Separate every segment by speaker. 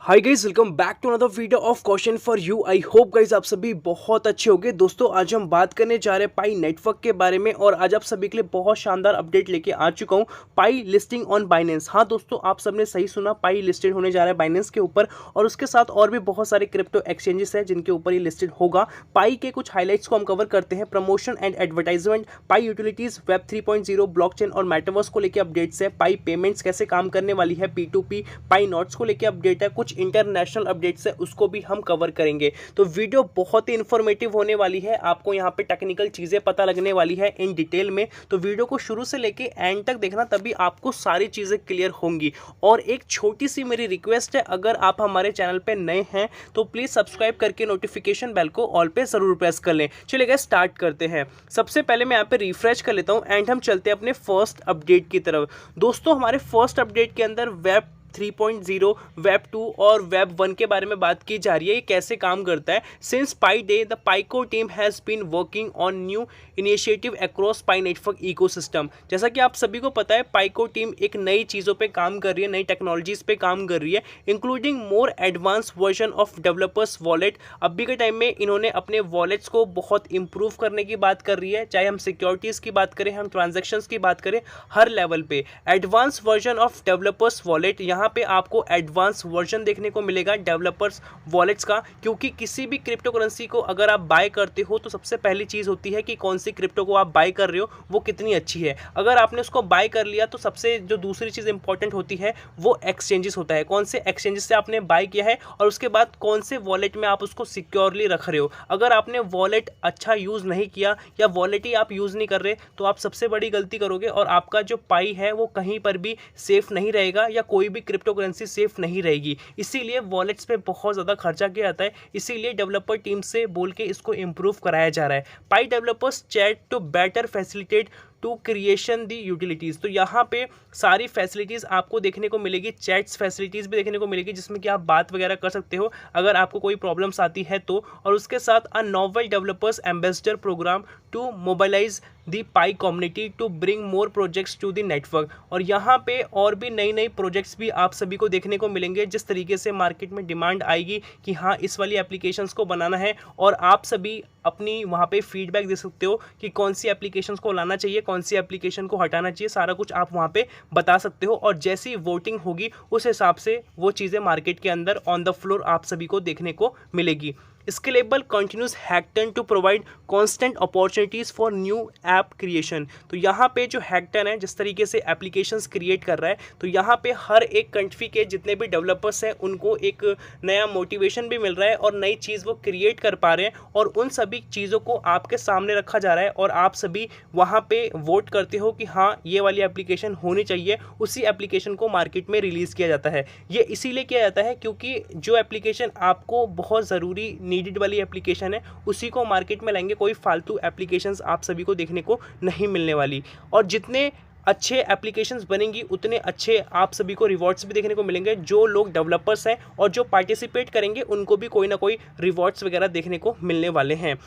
Speaker 1: Hi guys, welcome back to another video of question for you. I hope guys आप सभी बहुत अच्छे होंगे। दोस्तों आज हम बात करने जा रहे हैं पाई नेटवर्क के बारे में और आज आप सभी के लिए बहुत शानदार अपडेट लेके आ चुका हूं। पाई लिस्टिंग ऑन बाइनेंस। हाँ दोस्तों, आप सबने सही सुना, पाई लिस्टेड होने जा रहा है बाइनेंस के ऊपर और उसके साथ और भी बहुत सारे क्रिप्टो एक्सचेंजेस हैं जिनके ऊपर ये लिस्टेड होगा। पाई के कुछ हाईलाइट्स को हम कवर करते हैं। Promotion and advertisement, pi utilities, web 3.0, blockchain और मेटावर्स को लेकर अपडेट्स है। पाई पेमेंट्स कैसे काम करने वाली है, P2P, पाई नोट्स को लेकर अपडेट है। कुछ इंटरनेशनल अपडेट्स है उसको भी हम कवर करेंगे। तो वीडियो बहुत ही इंफॉर्मेटिव होने वाली है। आपको यहाँ पे टेक्निकल चीजें पता लगने वाली है इन डिटेल में। तो वीडियो को शुरू से लेके एंड तक देखना, तभी आपको सारी चीजें क्लियर होंगी। और एक छोटी सी मेरी रिक्वेस्ट है, अगर आप हमारे चैनल पे नए हैं तो प्लीज सब्सक्राइब करके नोटिफिकेशन बेल को ऑल पे जरूर प्रेस कर लें। चलिए गाइस स्टार्ट करते हैं। सबसे पहले मैं यहाँ पे रिफ्रेश कर लेता हूँ एंड हम चलते हैं अपने फर्स्ट अपडेट की तरफ। दोस्तों हमारे फर्स्ट अपडेट के अंदर वेब 3.0, वेब 2 और वेब 1 के बारे में बात की जा रही है। ये कैसे काम करता है। Since Pi day the Pi core team has been working on new initiative across Pi network ecosystem. जैसा कि आप सभी को पता है, पाइको टीम एक नई चीज़ों पे काम कर रही है, नई टेक्नोलॉजीज पे काम कर रही है, including more advance version of developers wallet. अभी के टाइम में इन्होंने अपने वॉलेट्स को बहुत इंप्रूव करने की बात कर रही है, चाहे हम सिक्योरिटीज़ की बात करें, हम ट्रांजेक्शन्स की बात करें, हर लेवल पे advance version of developers wallet. यहाँ पे आपको एडवांस वर्जन देखने को मिलेगा डेवलपर्स वॉलेट्स का, क्योंकि किसी भी क्रिप्टो करेंसी को अगर आप बाय करते हो तो सबसे पहली चीज़ होती है कि कौन सी क्रिप्टो को आप बाय कर रहे हो वो कितनी अच्छी है। अगर आपने उसको बाय कर लिया तो सबसे जो दूसरी चीज़ इंपॉर्टेंट होती है वो एक्सचेंजेस होता है, कौन से एक्सचेंजेस से आपने बाय किया है और उसके बाद कौन से वॉलेट में आप उसको सिक्योरली रख रहे हो। अगर आपने वॉलेट अच्छा यूज़ नहीं किया या वॉलेट ही आप यूज़ नहीं कर रहे तो आप सबसे बड़ी गलती करोगे और आपका जो पाई है वो कहीं पर भी सेफ नहीं रहेगा या कोई भी क्रिप्टो करेंसी सेफ नहीं रहेगी। इसीलिए वॉलेट्स पे बहुत ज़्यादा खर्चा किया जाता है, इसीलिए डेवलपर टीम से बोल के इसको इम्प्रूव कराया जा रहा है। Pi developers chat to better facilitate to creation the utilities. तो यहाँ पे सारी फैसिलिटीज़ आपको देखने को मिलेगी, चैट्स फैसिलिटीज़ भी देखने को मिलेगी जिसमें कि आप बात वगैरह कर सकते हो अगर आपको कोई प्रॉब्लम्स आती है तो। और उसके साथ a novel developers ambassador programme to mobilise the Pi community to bring more projects to the network. और यहाँ पे और भी नई नई प्रोजेक्ट्स भी आप सभी को देखने को मिलेंगे। जिस तरीके से मार्केट में डिमांड आएगी कि हाँ इस वाली एप्लीकेशंस को बनाना है और आप सभी अपनी वहाँ पे फीडबैक दे सकते हो कि कौन सी एप्लीकेशंस को लाना चाहिए, कौन सी एप्लीकेशन को हटाना चाहिए, सारा कुछ आप वहाँ पे बता सकते हो। और जैसी वोटिंग होगी उस हिसाब से वो चीज़ें मार्केट के अंदर ऑन द फ्लोर आप सभी को देखने को मिलेगी। Scalable continuous hackathon to provide constant opportunities for new app creation. तो यहाँ पे जो हैकटन है जिस तरीके से एप्लीकेशंस क्रिएट कर रहा है, तो यहाँ पे हर एक कंट्री के जितने भी डेवलपर्स हैं उनको एक नया मोटिवेशन भी मिल रहा है और नई चीज़ वो क्रिएट कर पा रहे हैं और उन सभी चीज़ों को आपके सामने रखा जा रहा है और आप सभी वहाँ पे वोट करते हो कि हाँ ये वाली एप्लीकेशन होनी चाहिए। उसी एप्लीकेशन को मार्केट में रिलीज़ किया जाता है। ये इसीलिए किया जाता है क्योंकि जो एप्लीकेशन आपको बहुत ज़रूरी नीडेड वाली एप्लीकेशन है उसी को मार्केट में लाएंगे, कोई फालतू एप्लीकेशंस आप सभी को देखने को नहीं मिलने वाली। और जितने अच्छे एप्लीकेशंस बनेंगी उतने अच्छे आप सभी को रिवॉर्ड्स भी देखने को मिलेंगे। जो लोग डेवलपर्स हैं और जो पार्टिसिपेट करेंगे उनको भी कोई ना कोई रिवॉर्ड्स वगैरह देखने को मिलने वाले हैं।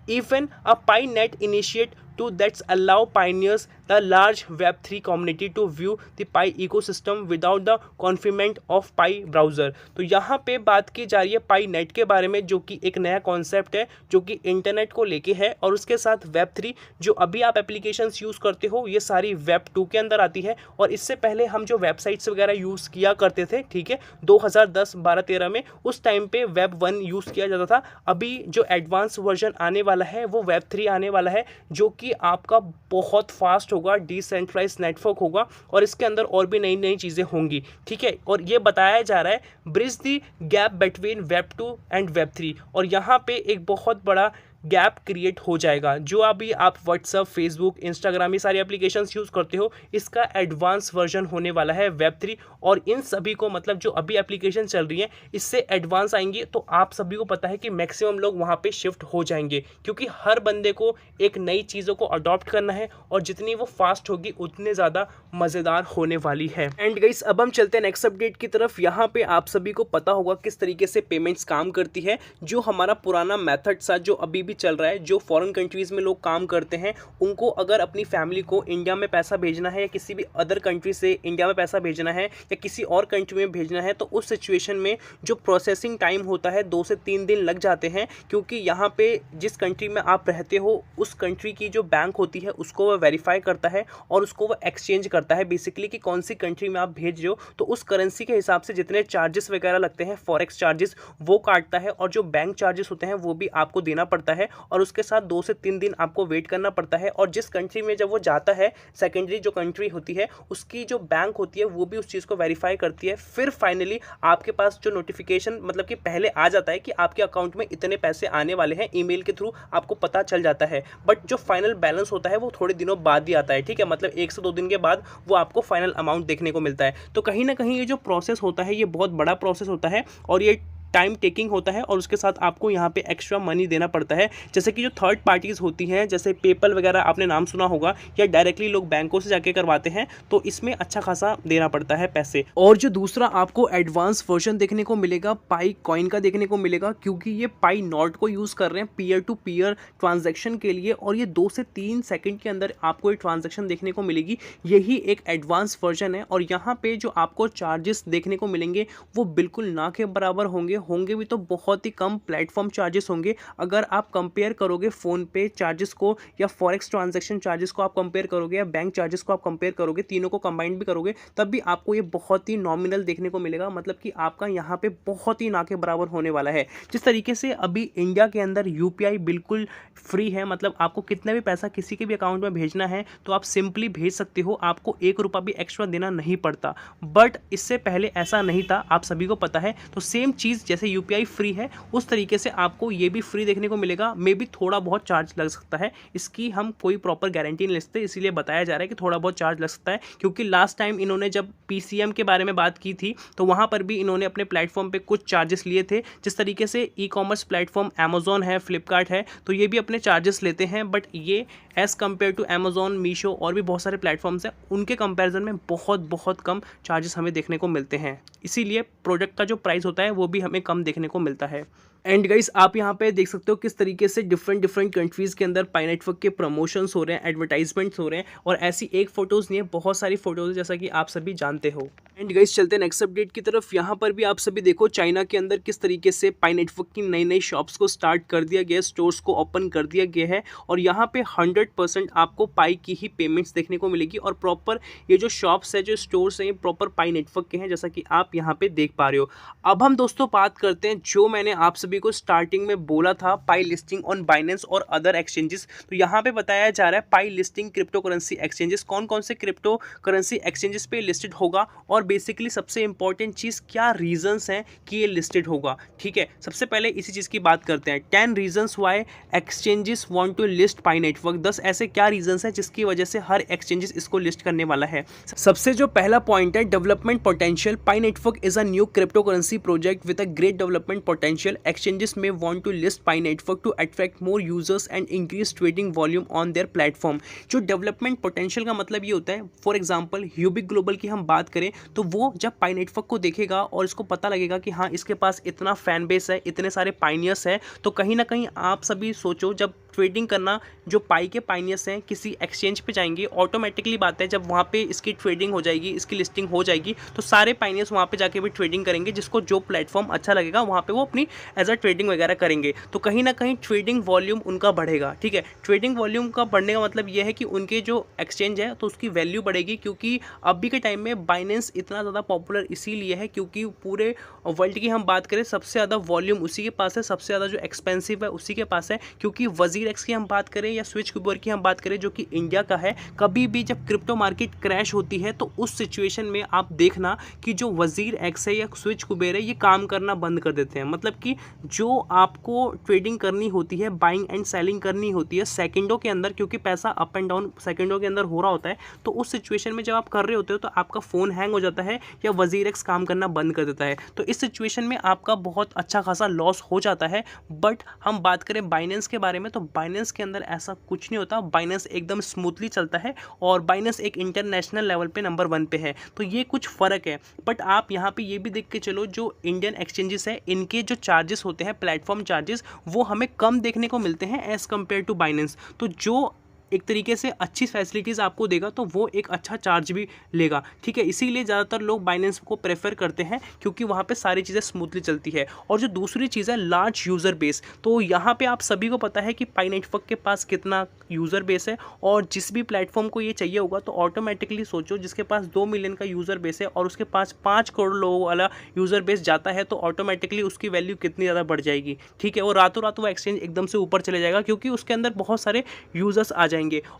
Speaker 1: Even a PiNet initiate to that's allow pioneers the large Web3 community to view the Pi ecosystem without the confinement of Pi browser। तो यहाँ पे बात की जा रही है PiNet के बारे में, जो कि एक नया कॉन्सेप्ट है जो कि इंटरनेट को लेके है और उसके साथ Web3 जो अभी आप एप्लीकेशंस यूज़ करते हो ये सारी Web 2 के अंदर आती है। और इससे पहले हम जो वेबसाइट्स वगैरह यूज़ किया करते थे, ठीक है, 2010-12-13 में उस टाइम पे Web 1 यूज़ किया जाता था। अभी जो एडवांस वर्जन आने वाला है वो Web 3 आने वाला है जो कि आपका बहुत फास्ट होगा, डिसेंट्रलाइज नेटवर्क होगा और इसके अंदर और भी नई नई चीज़ें होंगी, ठीक है। और ये बताया जा रहा है bridge the gap between Web 2 and Web 3। और यहाँ पे एक बहुत बड़ा गैप क्रिएट हो जाएगा। जो अभी आप व्हाट्सअप, फेसबुक, इंस्टाग्राम ये सारी एप्लीकेशंस यूज़ करते हो, इसका एडवांस वर्जन होने वाला है Web 3। और इन सभी को मतलब जो अभी एप्लीकेशन चल रही है इससे एडवांस आएंगी तो आप सभी को पता है कि मैक्सिमम लोग वहाँ पे शिफ्ट हो जाएंगे, क्योंकि हर बंदे को एक नई चीज़ों को अडॉप्ट करना है और जितनी वो फास्ट होगी उतने ज़्यादा मज़ेदार होने वाली है। एंड गाइस अब हम चलते हैं नेक्स्ट अपडेट की तरफ। यहाँ पे आप सभी को पता होगा किस तरीके से पेमेंट्स काम करती है। जो हमारा पुराना मेथड था जो अभी भी चल रहा है, जो फॉरेन कंट्रीज़ में लोग काम करते हैं उनको अगर अपनी फैमिली को इंडिया में पैसा भेजना है या किसी भी अदर कंट्री से इंडिया में पैसा भेजना है या किसी और कंट्री में भेजना है, तो उस सिचुएशन में जो प्रोसेसिंग टाइम होता है 2 से 3 दिन लग जाते हैं, क्योंकि यहाँ पे जिस कंट्री में आप रहते हो उस कंट्री की जो बैंक होती है उसको वह वेरीफाई करता है और उसको वह एक्सचेंज करता है बेसिकली कि कौन सी कंट्री में आप भेज रहे हो, तो उस करेंसी के हिसाब से जितने चार्जेस वगैरह लगते हैं फॉरेक्स चार्जेस वो काटता है, और जो बैंक चार्जेस होते हैं वो भी आपको देना पड़ता है, और उसके साथ 2 से 3 दिन आपको वेट करना पड़ता है। और जिस कंट्री में जब वो जाता है, सेकेंडरी जो कंट्री होती है उसकी जो बैंक होती है वो भी उस चीज़ को वेरीफाई करती है। फिर फाइनली आपके पास जो नोटिफिकेशन मतलब कि पहले आ जाता है कि आपके अकाउंट में इतने पैसे आने वाले हैं, ईमेल के थ्रू आपको पता चल जाता है। बट जो फाइनल बैलेंस होता है वो थोड़े दिनों बाद ही आता है, ठीक है, मतलब 1 से 2 दिन के बाद वो आपको फाइनल अमाउंट देखने को मिलता है। तो कहीं ना कहीं ये जो प्रोसेस होता है ये बहुत बड़ा प्रोसेस होता है और ये टाइम टेकिंग होता है, और उसके साथ आपको यहाँ पे एक्स्ट्रा मनी देना पड़ता है। जैसे कि जो थर्ड पार्टीज़ होती हैं, जैसे पेपल वगैरह आपने नाम सुना होगा, या डायरेक्टली लोग बैंकों से जाके करवाते हैं, तो इसमें अच्छा खासा देना पड़ता है पैसे। और जो दूसरा आपको एडवांस वर्जन देखने को मिलेगा पाई कॉइन का देखने को मिलेगा, क्योंकि ये पाई नॉट को यूज़ कर रहे हैं पीयर टू पीयर ट्रांजेक्शन के लिए, और ये 2 से 3 सेकेंड के अंदर आपको ये ट्रांजेक्शन देखने को मिलेगी। यही एक एडवांस वर्जन है, और यहाँ पे जो आपको चार्जेस देखने को मिलेंगे वो बिल्कुल ना के बराबर होंगे भी तो बहुत ही कम प्लेटफॉर्म चार्जेस होंगे। अगर आप कंपेयर करोगे फ़ोन पे चार्जेस को या फॉरेक्स ट्रांजैक्शन चार्जेस को आप कंपेयर करोगे या बैंक चार्जेस को आप कंपेयर करोगे, तीनों को कंबाइंड भी करोगे, तब भी आपको ये बहुत ही नॉमिनल देखने को मिलेगा। मतलब कि आपका यहाँ पे बहुत ही ना के बराबर होने वाला है। जिस तरीके से अभी इंडिया के अंदर यूपीआई बिल्कुल फ्री है, मतलब आपको कितना भी पैसा किसी के भी अकाउंट में भेजना है तो आप सिंपली भेज सकते हो, आपको 1 रुपया भी एक्स्ट्रा देना नहीं पड़ता। बट इससे पहले ऐसा नहीं था, आप सभी को पता है। तो सेम चीज़ जैसे यूपीआई फ्री है उस तरीके से आपको ये भी फ्री देखने को मिलेगा। मे भी थोड़ा बहुत चार्ज लग सकता है, इसकी हम कोई प्रॉपर गारंटी नहीं लेते, इसीलिए बताया जा रहा है कि थोड़ा बहुत चार्ज लग सकता है। क्योंकि लास्ट टाइम इन्होंने जब पीसीएम के बारे में बात की थी तो वहाँ पर भी इन्होंने अपने प्लेटफॉर्म पे कुछ चार्जेस लिए थे। जिस तरीके से ई कॉमर्स प्लेटफॉर्म अमेजोन है, फ्लिपकार्ट है, तो ये भी अपने चार्जेस लेते हैं, बट ये as compare to Amazon, Meesho और भी बहुत सारे प्लेटफॉर्म्स हैं, उनके कंपैरिजन में बहुत कम चार्जेस हमें देखने को मिलते हैं। इसीलिए प्रोडक्ट का जो प्राइस होता है वो भी हमें कम देखने को मिलता है। एंड गाइस, आप यहाँ पे देख सकते हो किस तरीके से डिफरेंट कंट्रीज़ के अंदर पाई नेटवर्क के प्रमोशंस हो रहे हैं, एडवर्टाइजमेंट्स हो रहे हैं, और ऐसी एक फ़ोटोज़ नहीं है, बहुत सारी फ़ोटोज़ जैसा कि आप सभी जानते हो। एंड गाइस, चलते हैं नेक्स्ट अपडेट की तरफ। यहाँ पर भी आप सभी देखो चाइना के अंदर किस तरीके से पाई नेटवर्क की नई शॉप्स को स्टार्ट कर दिया गया है, स्टोर्स को ओपन कर दिया गया है, और यहाँ पे 100% आपको पाई की ही पेमेंट्स देखने को मिलेगी। और प्रॉपर ये जो शॉप्स है, जो स्टोर्स हैं, ये प्रॉपर पाई नेटवर्क के हैं, जैसा कि आप यहाँ पे देख पा रहे हो। अब हम दोस्तों बात करते हैं जो मैंने आप सभी को स्टार्टिंग में बोला था, पाई लिस्टिंग ऑन बाइनेंस और अदर एक्सचेंजेस। तो यहाँ पे बताया जा रहा है पाई लिस्टिंग क्रिप्टो करेंसी एक्सचेंजेस, कौन कौन से क्रिप्टो करेंसी एक्सचेंजेस पे लिस्टेड होगा, और बेसिकली सबसे इंपॉर्टेंट चीज़ क्या रीजंस हैं कि ये लिस्टेड होगा। ठीक है, सबसे पहले इसी चीज़ की बात करते हैं। 10 reasons why exchanges want to list Pi network. 10 ऐसे क्या रीजंस हैं जिसकी वजह से हर एक्सचेंजेस इसको लिस्ट करने वाला है। सबसे जो पहला पॉइंट है, development potential. Pi network is a new crypto currency project with a great development potential. Exchanges में want to list Pi network to attract more users and increase trading volume on their platform। जो development potential का मतलब ये होता है, for example ह्यूबिक global की हम बात करें तो वो जब पाई नेटवर्क को देखेगा और इसको पता लगेगा कि हाँ इसके पास इतना फैन बेस है, इतने सारे पाइनियर्स है, तो कहीं ना कहीं आप सभी सोचो, जब ट्रेडिंग करना जो पाई के पाइनियर्स हैं किसी एक्सचेंज पे जाएंगे, ऑटोमेटिकली बात है जब वहाँ पे इसकी ट्रेडिंग हो जाएगी, इसकी लिस्टिंग हो जाएगी, तो सारे पाइनियर्स वहाँ पे जाके भी ट्रेडिंग करेंगे, जिसको जो प्लेटफॉर्म अच्छा लगेगा वहाँ पे वो अपनी एज अ ट्रेडिंग वगैरह करेंगे। तो कहीं ना कहीं ट्रेडिंग वॉल्यूम उनका बढ़ेगा। ठीक है, ट्रेडिंग वॉल्यूम का बढ़ने का मतलब ये है कि उनके जो एक्सचेंज है तो उसकी वैल्यू बढ़ेगी, क्योंकि अभी के टाइम में बाइनेंस इतना ज़्यादा पॉपुलर इसीलिए है क्योंकि पूरे वर्ल्ड की हम बात करें सबसे ज़्यादा वॉल्यूम उसी के पास है, सबसे ज़्यादा जो एक्सपेंसिव है उसी के पास है। क्योंकि वजीर एक्स की हम बात करें या स्विच कुबेर की हम बात करें जो कि इंडिया का है, कभी भी जब क्रिप्टो मार्केट क्रैश होती है तो उस सिचुएशन में आप देखना कि जो वजीर एक्स है या स्विच कुबेर है ये काम करना बंद कर देते हैं। मतलब कि जो आपको ट्रेडिंग करनी होती है, बाइंग एंड सेलिंग करनी होती है सेकंडों के अंदर, क्योंकि पैसा अप एंड डाउन सेकंडों के अंदर हो रहा होता है, तो उस सिचुएशन में जब आप कर रहे होते हो तो आपका फ़ोन हैंग हो जाता है या वजीर एक्स काम करना बंद कर देता है। तो इस सिचुएशन में आपका बहुत अच्छा खासा लॉस हो जाता है। बट हम बात करें बाइनेंस के बारे में, तो बाइनेंस के अंदर ऐसा कुछ नहीं होता। बाइनेंस एकदम स्मूथली चलता है और बाइनेंस एक इंटरनेशनल लेवल पे नंबर 1 पे है। तो ये कुछ फ़र्क है। बट आप यहाँ पे ये भी देख के चलो, जो इंडियन एक्सचेंजेस है इनके जो चार्जेस होते हैं, प्लेटफॉर्म चार्जेस, वो हमें कम देखने को मिलते हैं एज़ कम्पेयर टू बाइनेंस। तो जो एक तरीके से अच्छी फैसिलिटीज़ आपको देगा तो वो एक अच्छा चार्ज भी लेगा, ठीक है। इसीलिए ज़्यादातर लोग बाइनेंस को प्रेफर करते हैं क्योंकि वहाँ पे सारी चीज़ें स्मूथली चलती है। और जो दूसरी चीज़ है, लार्ज यूज़र बेस, तो यहाँ पे आप सभी को पता है कि पाई नेटवर्क के पास कितना यूज़र बेस है। और जिस भी प्लेटफॉर्म को ये चाहिए होगा तो ऑटोमेटिकली सोचो, जिसके पास 2 मिलियन का यूज़र बेस है और उसके पास 5 करोड़ लोगों वाला यूज़र बेस जाता है, तो ऑटोमेटिकली उसकी वैल्यू कितनी ज़्यादा बढ़ जाएगी, ठीक है। और रातों रात वो एक्सचेंज एकदम से ऊपर चले जाएगा क्योंकि उसके अंदर बहुत सारे यूज़र्स आ जाएंगे।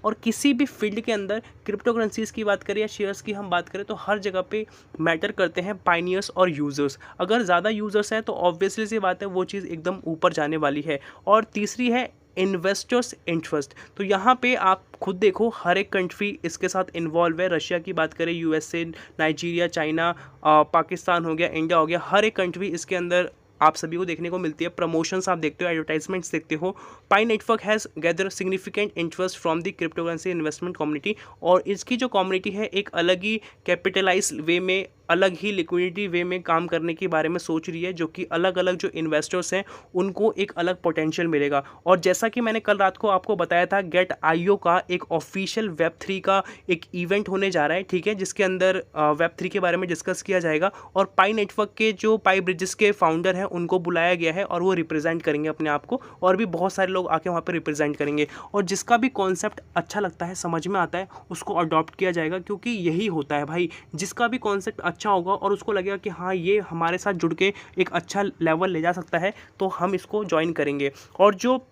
Speaker 1: और किसी भी फील्ड के अंदर क्रिप्टो करेंसीज की बात करें या शेयर्स की हम बात करें तो हर जगह पे मैटर करते हैं पायनियर्स और यूजर्स। अगर ज़्यादा यूजर्स हैं तो ऑब्वियसली सी बात है वो चीज़ एकदम ऊपर जाने वाली है। और तीसरी है इन्वेस्टर्स इंटरेस्ट। तो यहाँ पे आप खुद देखो, हर एक कंट्री इसके साथ इन्वॉल्व है। रशिया की बात करें, यूएसए, नाइजीरिया, चाइना, पाकिस्तान हो गया, इंडिया हो गया, हर एक कंट्री इसके अंदर आप सभी को देखने को मिलती है। प्रमोशंस आप देखते हो, एडवर्टाइजमेंट्स देखते हो। Pi network has gather significant interest from the crypto currency investment community. और इसकी जो कम्युनिटी है एक अलग ही कैपिटलाइज वे में, अलग ही लिक्विडिटी वे में काम करने के बारे में सोच रही है, जो कि अलग अलग जो इन्वेस्टर्स हैं उनको एक अलग पोटेंशियल मिलेगा। और जैसा कि मैंने कल रात को आपको बताया था, गेट आईओ का एक ऑफिशियल वेब3 का एक इवेंट होने जा रहा है, ठीक है, जिसके अंदर वेब3 के बारे में डिस्कस किया जाएगा। और पाई नेटवर्क के जो पाई ब्रिजेस के फाउंडर हैं उनको बुलाया गया है और वो रिप्रेजेंट करेंगे अपने आप को, और भी बहुत सारे लोग आके वहाँ पर रिप्रेजेंट करेंगे। और जिसका भी कॉन्सेप्ट अच्छा लगता है, समझ में आता है, उसको अडॉप्ट किया जाएगा, क्योंकि यही होता है भाई, जिसका भी कॉन्सेप्ट अच्छा होगा और उसको लगेगा कि हाँ ये हमारे साथ जुड़ के एक अच्छा लेवल ले जा सकता है, तो हम इसको ज्वाइन करेंगे। और जो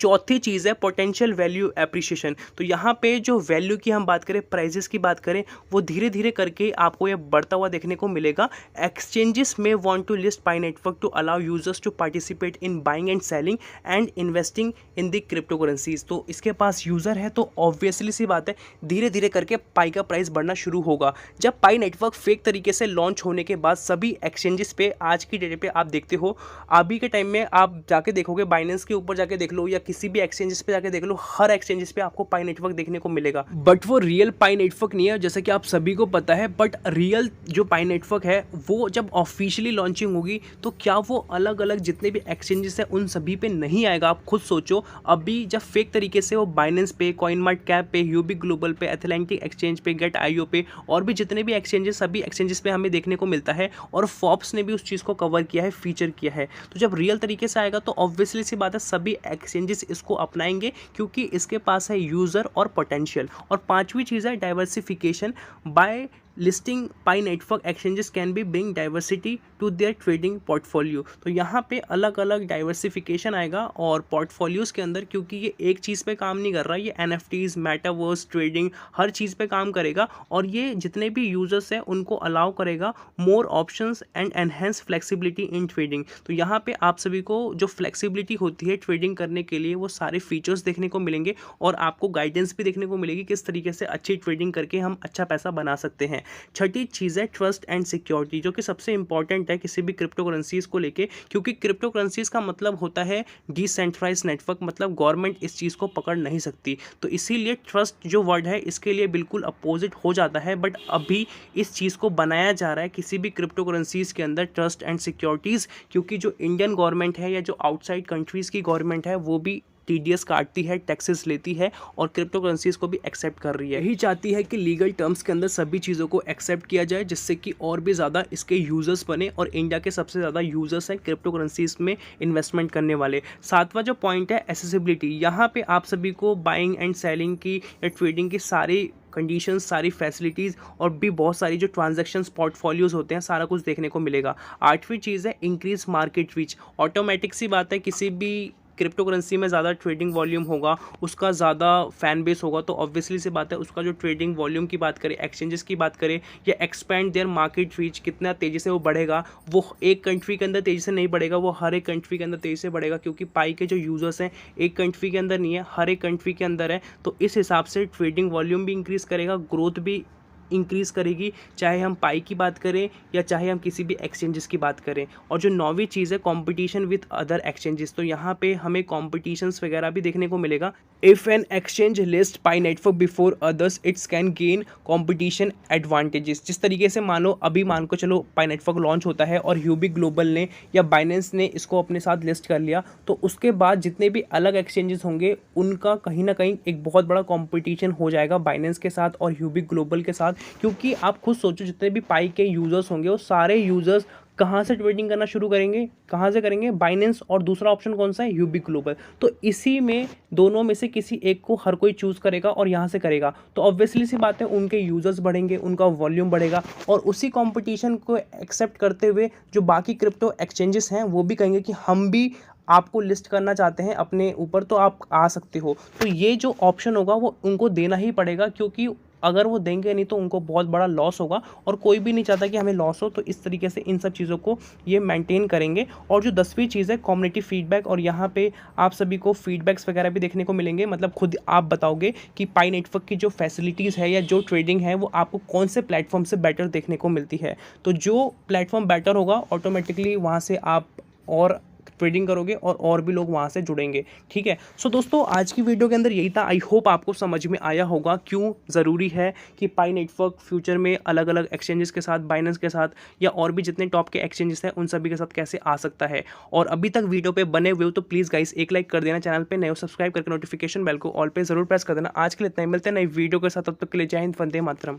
Speaker 1: चौथी चीज़ है पोटेंशियल वैल्यू एप्रिसिएशन। तो यहाँ पे जो वैल्यू की हम बात करें, प्राइजेस की बात करें, वो धीरे धीरे करके आपको ये बढ़ता हुआ देखने को मिलेगा। एक्सचेंजेस में want to list Pi network to allow users to participate in buying and selling and investing in the crypto currencies. तो इसके पास यूज़र है तो ऑब्वियसली सी बात है धीरे धीरे करके पाई का प्राइस बढ़ना शुरू होगा। जब पाई नेटवर्क फेक तरीके से लॉन्च होने के बाद सभी एक्सचेंजेस पे आज की डेट पे आप देखते हो, अभी के टाइम में आप जाके देखोगे, बाइनेंस के ऊपर जाके देख लो या किसी भी एक्सचेंजेस पे जाके देख लो, हर एक्सचेंजेस पे आपको पाई नेटवर्क देखने को मिलेगा। बट वो रियल पाई नेटवर्क नहीं है, जैसे कि आप सभी को पता है। बट रियल जो पाई नेटवर्क है वो जब ऑफिशियली लॉन्चिंग होगी तो क्या वो अलग अलग जितने भी एक्सचेंजेस हैं उन सभी पे नहीं आएगा? आप खुद सोचो, अभी जब फेक तरीके से वो बाइनेंस पे, कॉइनमार्केट पे, यूबी ग्लोबल पे, एथलेंटिक एक्सचेंज पे, गेट आईओ पे और भी जितने भी एक्सचेंजेस, सभी एक्सचेंजेस पे हमें देखने को मिलता है। और फोर्ब्स ने भी उस चीज़ को कवर किया है, फीचर किया है। तो जब रियल तरीके से आएगा तो ऑब्वियसली सी बात है सभी एक्सचेंजेस इसको अपनाएंगे, क्योंकि इसके पास है यूज़र और पोटेंशियल। और पांचवी चीज़ है diversification. By listing Pi network exchanges can be bring diversity to their trading portfolio. तो यहाँ पे अलग अलग डाइवर्सिफिकेशन आएगा और पोर्टफोलियोज़ के अंदर, क्योंकि ये एक चीज़ पे काम नहीं कर रहा, ये NFTs, मेटावर्स, ट्रेडिंग, हर चीज़ पे काम करेगा। और ये जितने भी यूजर्स हैं उनको अलाउ करेगा more options and enhance flexibility in trading. तो यहाँ पे आप सभी को जो फ्लेक्सिबिलिटी होती है ट्रेडिंग करने के लिए, वो सारे फीचर्स देखने को मिलेंगे और आपको गाइडेंस भी देखने को मिलेगी किस तरीके से अच्छी ट्रेडिंग करके हम अच्छा पैसा बना सकते हैं। छठी चीज़ है ट्रस्ट एंड सिक्योरिटी, जो कि सबसे इंपॉर्टेंट है किसी भी क्रिप्टो करेंसीज को लेके, क्योंकि क्रिप्टो करेंसीज का मतलब होता है डिसेंट्रलाइज नेटवर्क, मतलब गवर्नमेंट इस चीज़ को पकड़ नहीं सकती। तो इसीलिए ट्रस्ट जो वर्ड है इसके लिए बिल्कुल अपोजिट हो जाता है। बट अभी इस चीज़ को बनाया जा रहा है किसी भी क्रिप्टो करेंसीज के अंदर, ट्रस्ट एंड सिक्योरिटीज़, क्योंकि जो इंडियन गवर्नमेंट है या जो आउटसाइड कंट्रीज़ की गवर्नमेंट है वो भी TDS काटती है, टैक्सेस लेती है और क्रिप्टो करेंसीज को भी एक्सेप्ट कर रही है। यही चाहती है कि लीगल टर्म्स के अंदर सभी चीज़ों को एक्सेप्ट किया जाए, जिससे कि और भी ज़्यादा इसके यूज़र्स बने। और इंडिया के सबसे ज़्यादा यूज़र्स हैं क्रिप्टो करेंसीज में इन्वेस्टमेंट करने वाले। सातवां जो पॉइंट है एसेसिबिलिटी, यहाँ पे आप सभी को बाइंग एंड सेलिंग की या ट्रेडिंग की सारी कंडीशंस, सारी फैसिलिटीज़ और भी बहुत सारी जो ट्रांजैक्शंस पोर्टफोलियोज़ होते हैं, सारा कुछ देखने को मिलेगा। आठवीं चीज़ है इंक्रीज मार्केट रीच। ऑटोमेटिक सी बात है, किसी भी क्रिप्टो करेंसी में ज़्यादा ट्रेडिंग वॉल्यूम होगा, उसका ज़्यादा फैन बेस होगा, तो ऑब्वियसली सी बात है उसका जो ट्रेडिंग वॉल्यूम की बात करें, एक्सचेंजेस की बात करें या एक्सपैंड देयर मार्केट रीच, कितना तेज़ी से वो बढ़ेगा। वो एक कंट्री के अंदर तेज़ी से नहीं बढ़ेगा, वो हर एक कंट्री के अंदर तेज़ी से बढ़ेगा, क्योंकि पाई के जो यूज़र्स हैं एक कंट्री के अंदर नहीं है, हर एक कंट्री के अंदर है। तो इस हिसाब से ट्रेडिंग वॉल्यूम भी इंक्रीज़ करेगा, ग्रोथ भी इंक्रीज़ करेगी, चाहे हम पाई की बात करें या चाहे हम किसी भी एक्सचेंजेस की बात करें। और जो 9वीं चीज़ है कंपटीशन विद अदर एक्सचेंजेस, तो यहाँ पे हमें कॉम्पिटिशन्स वगैरह भी देखने को मिलेगा। If an exchange list Pi network before others it's can gain competition advantages. जिस तरीके से मान को चलो पाई नेटवर्क लॉन्च होता है और ह्यूबी ग्लोबल ने या बाइनेंस ने इसको अपने साथ लिस्ट कर लिया, तो उसके बाद जितने भी अलग एक्सचेंजेस होंगे उनका कहीं ना कहीं एक बहुत बड़ा कंपटीशन हो जाएगा बाइनेंस के साथ और ह्यूबी ग्लोबल के साथ। क्योंकि आप खुद सोचो, जितने भी पाई के यूज़र्स होंगे वो सारे यूज़र्स कहाँ से ट्रेडिंग करना शुरू करेंगे, कहाँ से करेंगे, बाइनेंस, और दूसरा ऑप्शन कौन सा है, ह्यूबी ग्लोबल। तो इसी में दोनों में से किसी एक को हर कोई चूज़ करेगा और यहाँ से करेगा, तो ऑब्वियसली सी बात है उनके यूज़र्स बढ़ेंगे, उनका वॉल्यूम बढ़ेगा, और उसी कंपटीशन को एक्सेप्ट करते हुए जो बाकी क्रिप्टो एक्सचेंजेस हैं वो भी कहेंगे कि हम भी आपको लिस्ट करना चाहते हैं अपने ऊपर, तो आप आ सकते हो। तो ये जो ऑप्शन होगा वो उनको देना ही पड़ेगा, क्योंकि अगर वो देंगे नहीं तो उनको बहुत बड़ा लॉस होगा, और कोई भी नहीं चाहता कि हमें लॉस हो। तो इस तरीके से इन सब चीज़ों को ये मेंटेन करेंगे। और जो 10वीं चीज़ है कम्युनिटी फीडबैक, और यहाँ पे आप सभी को फीडबैक्स वगैरह भी देखने को मिलेंगे। मतलब खुद आप बताओगे कि पाई नेटवर्क की जो फैसिलिटीज़ है या जो ट्रेडिंग है वो आपको कौन से प्लेटफॉर्म से बेटर देखने को मिलती है। तो जो प्लेटफॉर्म बेटर होगा ऑटोमेटिकली वहाँ से आप और ट्रेडिंग करोगे और भी लोग वहाँ से जुड़ेंगे। ठीक है। सो दोस्तों आज की वीडियो के अंदर यही था। आई होप आपको समझ में आया होगा क्यों ज़रूरी है कि पाई नेटवर्क फ्यूचर में अलग अलग एक्सचेंजेस के साथ, बाइनेंस के साथ या और भी जितने टॉप के एक्सचेंजेस हैं उन सभी के साथ कैसे आ सकता है। और अभी तक वीडियो पे बने हुए हो तो प्लीज़ गाइस एक लाइक कर देना, चैनल पे नए हो सब्सक्राइब करके नोटिफिकेशन बेल को ऑल पे जरूर प्रेस कर देना। आज के लिए इतना ही, मिलते हैं नई वीडियो के साथ, तब तक के लिए जय हिंद, वंदे मातरम।